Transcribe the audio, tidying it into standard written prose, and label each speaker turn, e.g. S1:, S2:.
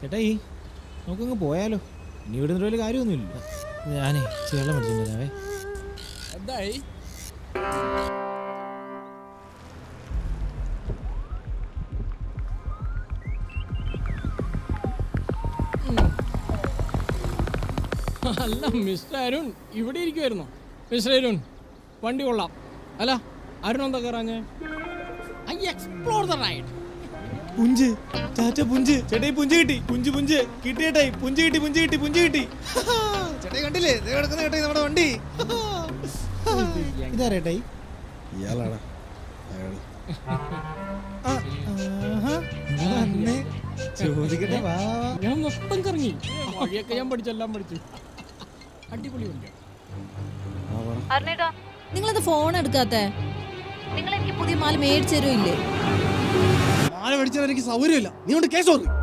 S1: ചേട്ടായി നമുക്കങ്ങ് പോയാലോ? ഇനി ഇവിടെ നിന്ന് വലിയ കാര്യമൊന്നുമില്ല. ഞാനേ വെള്ളം മേടിച്ചിട്ടുണ്ടാവേ.
S2: എന്തായി? അല്ല മിസ്റ്റർ അരുൺ ഇവിടെ ഇരിക്കുമായിരുന്നു. മിസ്റ്റർ അരുൺ വണ്ടി കൊള്ളാം. അല്ല അരുൺ എന്താ കയറാഞ്ഞേ? I explore the ride.
S1: Punch ചാച്ച പുഞ്ച് ചേട്ടായി പുഞ്ച് കിട്ടി. പുഞ്ച് പുഞ്ച് കിട്ടി ചേട്ടായി. പുഞ്ച് കിട്ടി പുഞ്ച് കിട്ടി പുഞ്ച് കിട്ടി. ചേട്ടായി കണ്ടില്ലേ കിടക്കുന്ന ചേട്ടായി നമ്മുടെ വണ്ടി. ഇതാ ചേട്ടായി
S3: ഇയാളാണ്
S1: ചോദിക്കട്ടെ. വാ
S2: ഞാൻ മൊത്തം കറങ്ങി. വഴിയൊക്കെ ഞാൻ പഠിച്ചെല്ലാം പഠിച്ചു. അടിപൊളി വണ്ടിയാണ്.
S4: അരുണേട്ടാ നിങ്ങളത് ഫോൺ എടുക്കാത്തെ? നിങ്ങൾ എനിക്ക് പുതിയ മാല മേടിച്ചു തരുമില്ലേ?
S3: മാല മേടിച്ചാൽ എനിക്ക് സൗകര്യമില്ല. നീ കൊണ്ട് കേസ് ഓർമ്മ